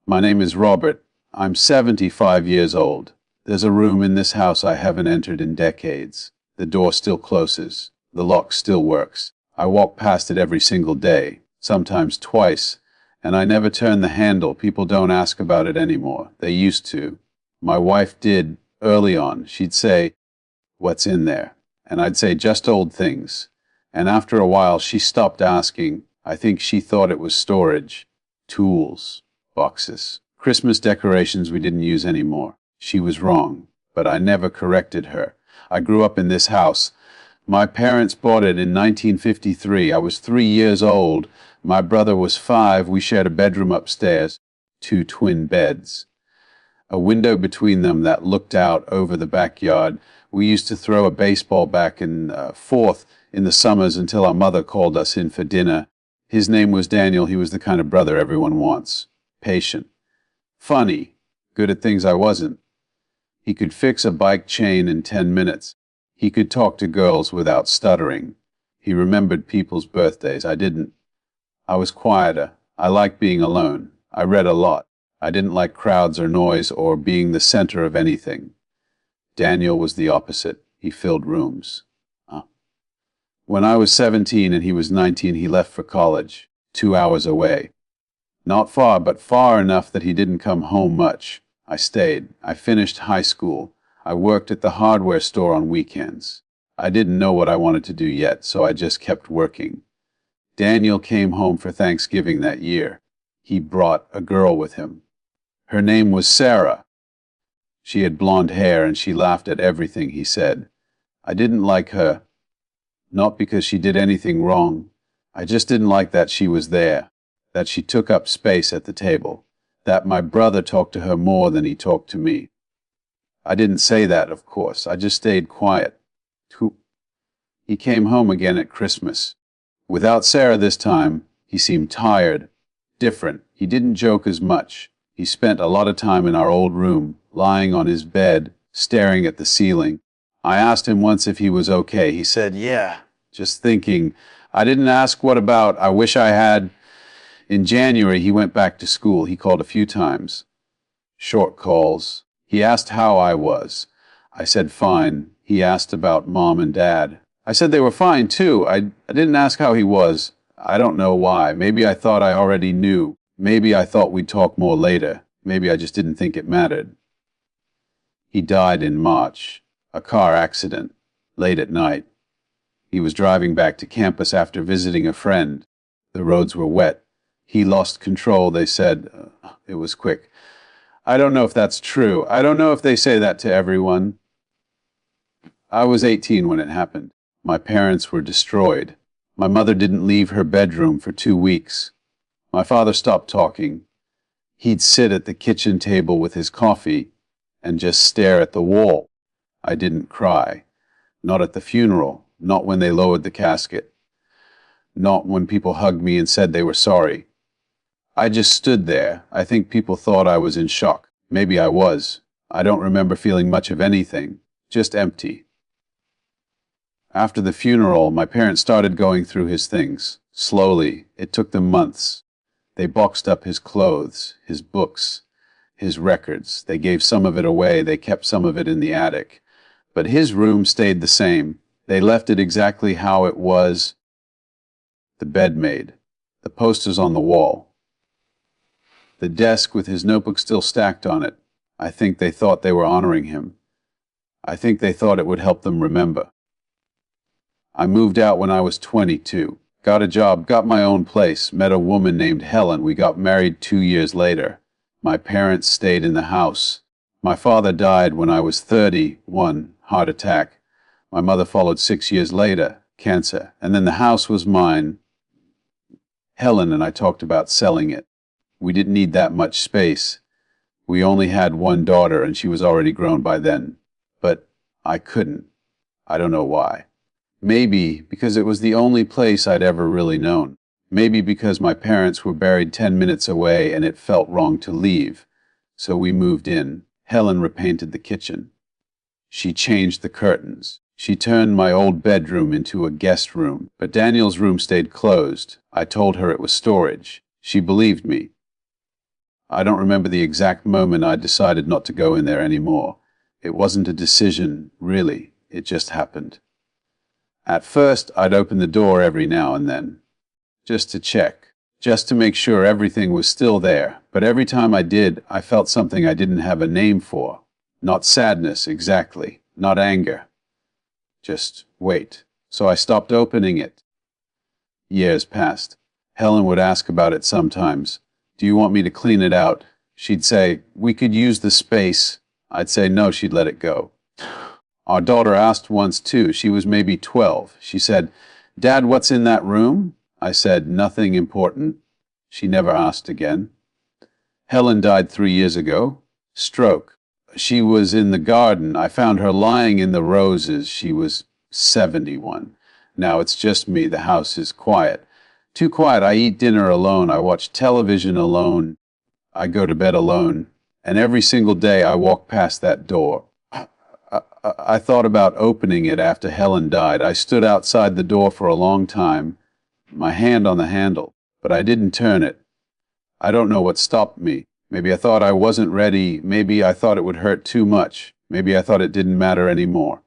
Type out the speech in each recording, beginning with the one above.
My name is Robert. I'm 75 years old. There's a room in this house I haven't entered in decades. The door still closes. The lock still works. I walk past it every single day, sometimes twice, and I never turn the handle. People don't ask about it anymore. They used to. My wife did early on. She'd say, "What's in there?" And I'd say, "Just old things." And after a while, she stopped asking. I think she thought it was storage. Tools. Boxes. Christmas decorations we didn't use anymore. She was wrong, but I never corrected her. I grew up in this house. My parents bought it in 1953. I was 3 years old. My brother was 5. We shared a bedroom upstairs, 2 twin beds. A window between them that looked out over the backyard. We used to throw a baseball back and forth in the summers until our mother called us in for dinner. His name was Daniel. He was the kind of brother everyone wants. Patient. Funny. Good at things I wasn't. He could fix a bike chain in 10 minutes. He could talk to girls without stuttering. He remembered people's birthdays. I didn't. I was quieter. I liked being alone. I read a lot. I didn't like crowds or noise or being the center of anything. Daniel was the opposite. He filled rooms. When I was 17 and he was 19, he left for college, 2 hours away. Not far, but far enough that he didn't come home much. I stayed. I finished high school. I worked at the hardware store on weekends. I didn't know what I wanted to do yet, so I just kept working. Daniel came home for Thanksgiving that year. He brought a girl with him. Her name was Sarah. She had blonde hair and she laughed at everything he said. I didn't like her. Not because she did anything wrong. I just didn't like that she was there, that she took up space at the table, that my brother talked to her more than he talked to me. I didn't say that, of course. I just stayed quiet. He came home again at Christmas. Without Sarah this time, he seemed tired, different. He didn't joke as much. He spent a lot of time in our old room, lying on his bed, staring at the ceiling. I asked him once if he was okay. He said, "Yeah," just thinking. I didn't ask what about. I wish I had. In January, he went back to school. He called a few times. Short calls. He asked how I was. I said fine. He asked about Mom and Dad. I said they were fine too. I didn't ask how he was. I don't know why. Maybe I thought I already knew. Maybe I thought we'd talk more later. Maybe I just didn't think it mattered. He died in March. A car accident. Late at night. He was driving back to campus after visiting a friend. The roads were wet. He lost control, they said. It was quick. I don't know if that's true. I don't know if they say that to everyone. I was 18 when it happened. My parents were destroyed. My mother didn't leave her bedroom for 2 weeks. My father stopped talking. He'd sit at the kitchen table with his coffee and just stare at the wall. I didn't cry. Not at the funeral. Not when they lowered the casket. Not when people hugged me and said they were sorry. I just stood there. I think people thought I was in shock. Maybe I was. I don't remember feeling much of anything. Just empty. After the funeral, my parents started going through his things. Slowly. It took them months. They boxed up his clothes, his books, his records. They gave some of it away. They kept some of it in the attic. But his room stayed the same. They left it exactly how it was. The bed made. The posters on the wall. The desk with his notebook still stacked on it. I think they thought they were honoring him. I think they thought it would help them remember. I moved out when I was 22. Got a job, got my own place, met a woman named Helen. We got married 2 years later. My parents stayed in the house. My father died when I was 31, heart attack. My mother followed 6 years later, cancer. And then the house was mine. Helen and I talked about selling it. We didn't need that much space. We only had one daughter and she was already grown by then. But I couldn't. I don't know why. Maybe because it was the only place I'd ever really known. Maybe because my parents were buried 10 minutes away and it felt wrong to leave. So we moved in. Helen repainted the kitchen. She changed the curtains. She turned my old bedroom into a guest room. But Daniel's room stayed closed. I told her it was storage. She believed me. I don't remember the exact moment I decided not to go in there anymore. It wasn't a decision, really. It just happened. At first, I'd open the door every now and then, just to check, just to make sure everything was still there. But every time I did, I felt something I didn't have a name for. Not sadness, exactly. Not anger. Just wait. So I stopped opening it. Years passed. Helen would ask about it sometimes. Do you want me to clean it out? She'd say, we could use the space. I'd say no, she'd let it go. Our daughter asked once too. She was maybe 12. She said, Dad, what's in that room? I said, nothing important. She never asked again. Helen died 3 years ago. Stroke. She was in the garden. I found her lying in the roses. She was 71. Now it's just me. The house is quiet. Too quiet. I eat dinner alone. I watch television alone. I go to bed alone. And every single day I walk past that door. I thought about opening it after Helen died. I stood outside the door for a long time, my hand on the handle, but I didn't turn it. I don't know what stopped me. Maybe I thought I wasn't ready. Maybe I thought it would hurt too much. Maybe I thought it didn't matter anymore.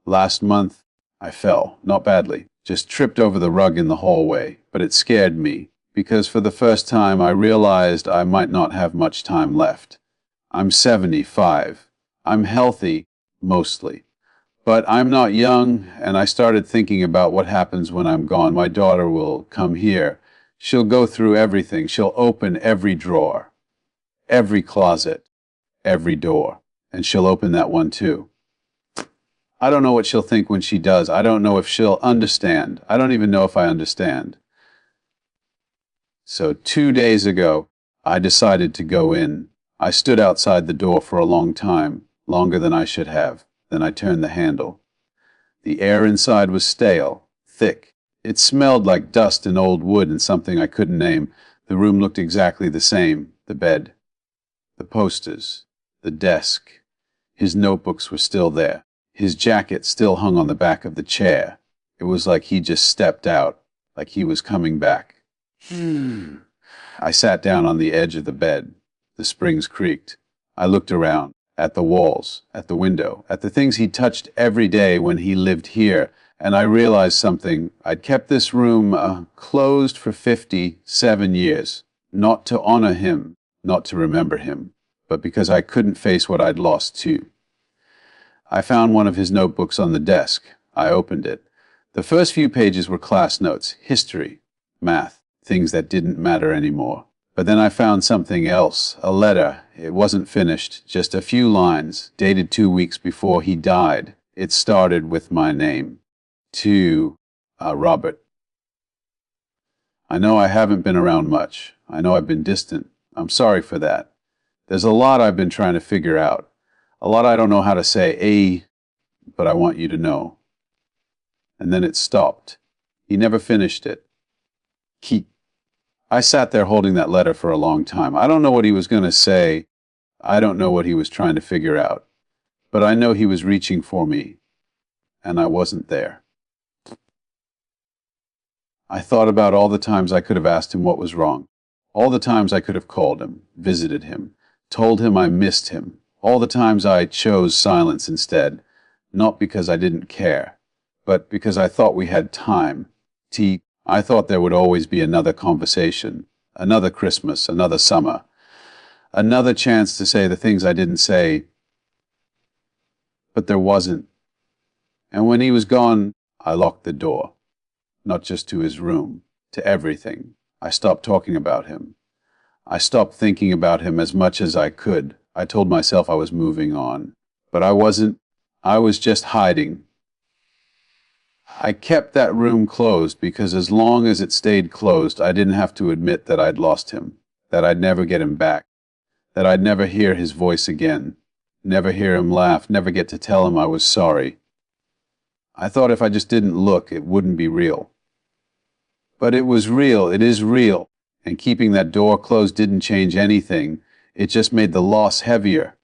Last month, I fell, not badly, just tripped over the rug in the hallway, but it scared me, because for the first time I realized I might not have much time left. I'm 75. I'm healthy, mostly. But I'm not young, and I started thinking about what happens when I'm gone. My daughter will come here. She'll go through everything. She'll open every drawer, every closet, every door, and she'll open that one too. I don't know what she'll think when she does. I don't know if she'll understand. I don't even know if I understand. So 2 days ago, I decided to go in. I stood outside the door for a long time, longer than I should have. Then I turned the handle. The air inside was stale, thick. It smelled like dust and old wood and something I couldn't name. The room looked exactly the same. The bed, the posters, the desk. His notebooks were still there. His jacket still hung on the back of the chair. It was like he just stepped out, like he was coming back. I sat down on the edge of the bed. The springs creaked. I looked around, at the walls, at the window, at the things he touched every day when he lived here, and I realized something. I'd kept this room closed for 57 years, not to honor him, not to remember him, but because I couldn't face what I'd lost too. I found one of his notebooks on the desk. I opened it. The first few pages were class notes, history, math, things that didn't matter anymore. But then I found something else, a letter. It wasn't finished, just a few lines, dated 2 weeks before he died. It started with my name. To Robert. I know I haven't been around much. I know I've been distant. I'm sorry for that. There's a lot I've been trying to figure out. A lot I don't know how to say, but I want you to know. And then it stopped. He never finished it. I sat there holding that letter for a long time. I don't know what he was going to say. I don't know what he was trying to figure out. But I know he was reaching for me, and I wasn't there. I thought about all the times I could have asked him what was wrong. All the times I could have called him, visited him, told him I missed him. All the times I chose silence instead, not because I didn't care, but because I thought we had time. I thought there would always be another conversation, another Christmas, another summer, another chance to say the things I didn't say. But there wasn't. And when he was gone, I locked the door, not just to his room, to everything. I stopped talking about him. I stopped thinking about him as much as I could. I told myself I was moving on, but I wasn't. I was just hiding. I kept that room closed because as long as it stayed closed, I didn't have to admit that I'd lost him, that I'd never get him back, that I'd never hear his voice again, never hear him laugh, never get to tell him I was sorry. I thought if I just didn't look, it wouldn't be real. But it was real, it is real, and keeping that door closed didn't change anything. It just made the loss heavier.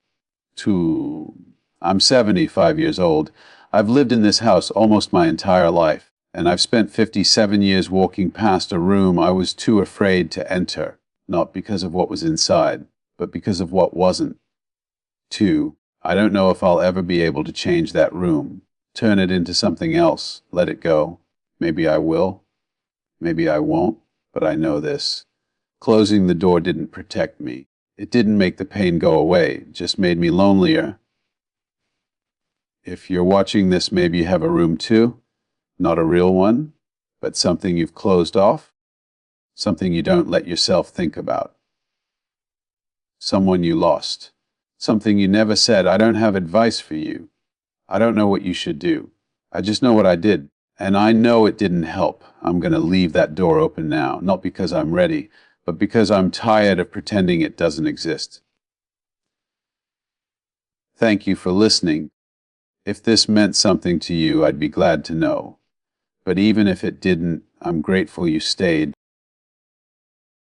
I'm 75 years old. I've lived in this house almost my entire life, And I've spent 57 years walking past a room I was too afraid to enter, not because of what was inside, but because of what wasn't. 2. I don't know if I'll ever be able to change that room, turn it into something else, let it go. Maybe I will, maybe I won't, but I know this. Closing the door didn't protect me. It didn't make the pain go away, it just made me lonelier. If you're watching this, maybe you have a room too. Not a real one, but something you've closed off, something you don't let yourself think about. Someone you lost, something you never said. I don't have advice for you. I don't know what you should do. I just know what I did, and I know it didn't help. I'm going to leave that door open now, not because I'm ready, but because I'm tired of pretending it doesn't exist. Thank you for listening. If this meant something to you, I'd be glad to know. But even if it didn't, I'm grateful you stayed.